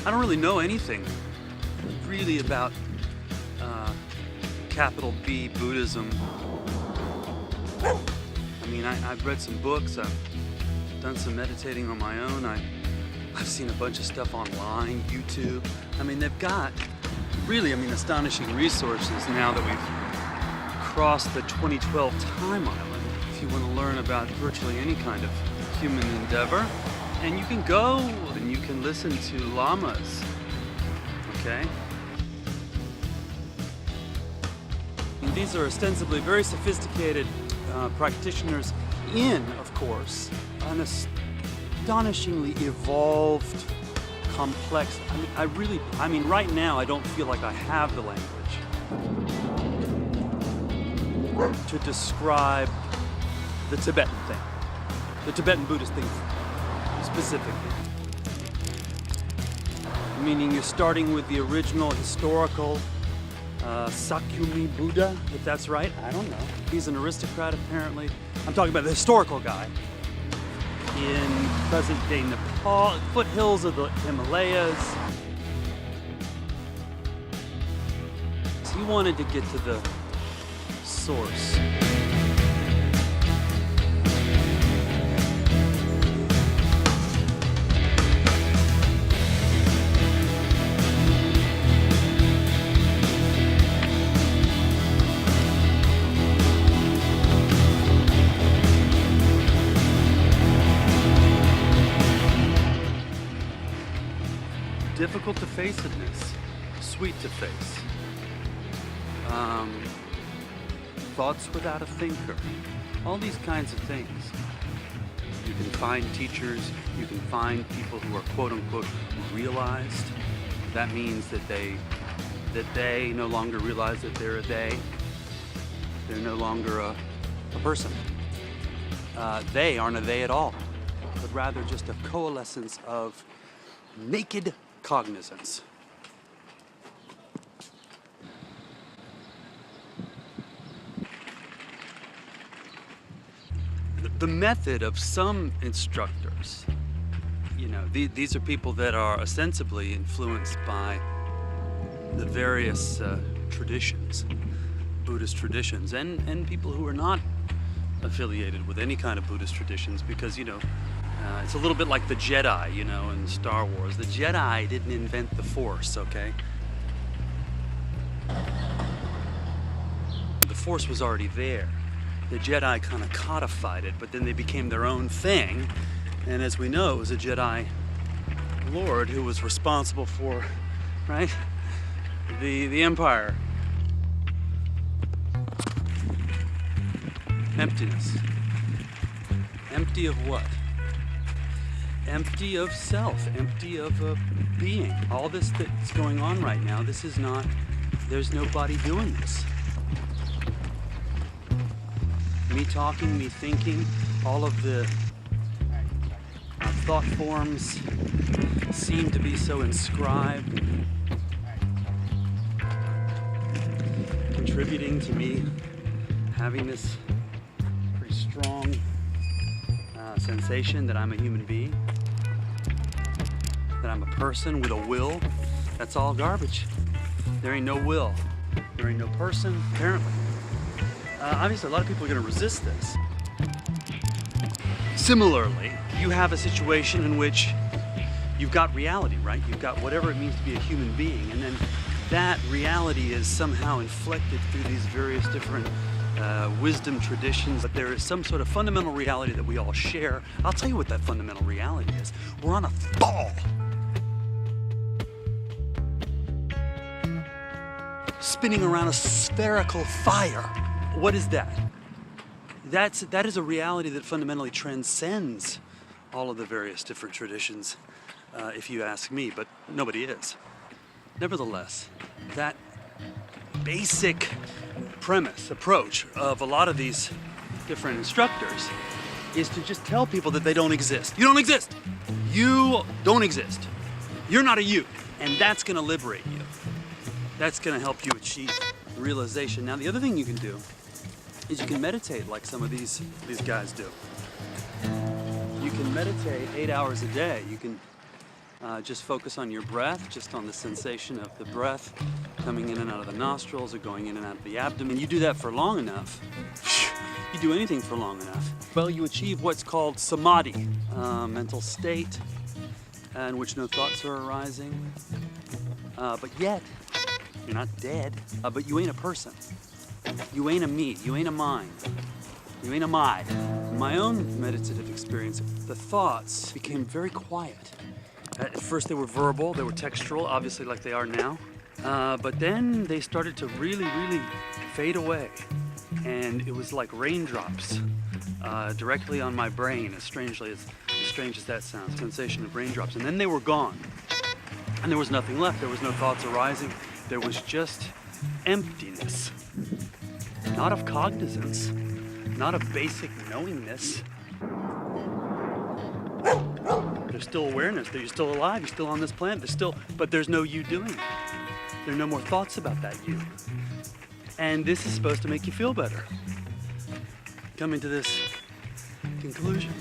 I don't really know anything really about capital B Buddhism. I mean, I've read some books, I've done some meditating on my own, I've seen a bunch of stuff online, YouTube. I mean, they've got really, astonishing resources now that we've crossed the 2012 time island. If you want to learn about virtually any kind of human endeavor, and you can go and you can listen to lamas, okay? And these are ostensibly very sophisticated practitioners in, of course, an astonishingly evolved, complex. Right now I don't feel like I have the language to describe the Tibetan thing, the Tibetan Buddhist thing specifically. Meaning you're starting with the original historical Sakyamuni Buddha, if that's right. I don't know. He's an aristocrat, apparently. I'm talking about the historical guy in present-day Nepal, foothills of the Himalayas. He wanted to get to the source. Difficult to facedness, sweet to face. Thoughts without a thinker. All these kinds of things. You can find teachers, you can find people who are quote unquote realized. That means that they no longer realize that they're a they. They're no longer a person. They aren't a they at all, but rather just a coalescence of naked cognizance. The method of some instructors, these are people that are ostensibly influenced by the various traditions, Buddhist traditions, and people who are not affiliated with any kind of Buddhist traditions, because, it's a little bit like the Jedi, in Star Wars. The Jedi didn't invent the Force, okay? The Force was already there. The Jedi kind of codified it, but then they became their own thing. And as we know, it was a Jedi Lord who was responsible for, right, the Empire. Emptiness. Empty of what? Empty of self, empty of a being. All this that's going on right now, there's nobody doing this. Me talking, me thinking, all of the thought forms seem to be so inscribed, contributing to me having this pretty strong sensation that I'm a human being, that I'm a person with a will. That's all garbage. There ain't no will. There ain't no person, apparently. Obviously, a lot of people are going to resist this. Similarly, you have a situation in which you've got reality, right? You've got whatever it means to be a human being, and then that reality is somehow inflected through these various different wisdom traditions, but there is some sort of fundamental reality that we all share. I'll tell you what that fundamental reality is. We're on a ball. Spinning around a spherical fire. What is that? That is a reality that fundamentally transcends all of the various different traditions, if you ask me, but nobody is. Nevertheless, that basic premise, approach of a lot of these different instructors is to just tell people that they don't exist. You don't exist. You don't exist. You're not a you. And that's going to liberate you. That's going to help you achieve realization. Now, the other thing you can do is you can meditate like some of these guys do. You can meditate 8 hours a day. You can Just focus on your breath, just on the sensation of the breath coming in and out of the nostrils or going in and out of the abdomen. You do that for long enough, you do anything for long enough, well, you achieve what's called samadhi, mental state in which no thoughts are arising. But yet, you're not dead, but you ain't a person. You ain't a me, you ain't a mind, you ain't a my. In my own meditative experience, the thoughts became very quiet. At first they were verbal, they were textural, obviously like they are now. But then they started to really, really fade away. And it was like raindrops directly on my brain, as strange as that sounds, sensation of raindrops. And then they were gone. And there was nothing left. There was no thoughts arising. There was just emptiness. Not of cognizance, not of basic knowingness. There's still awareness. You're still alive. You're still on this planet. But there's no you doing it. There are no more thoughts about that you. And this is supposed to make you feel better. Coming to this conclusion.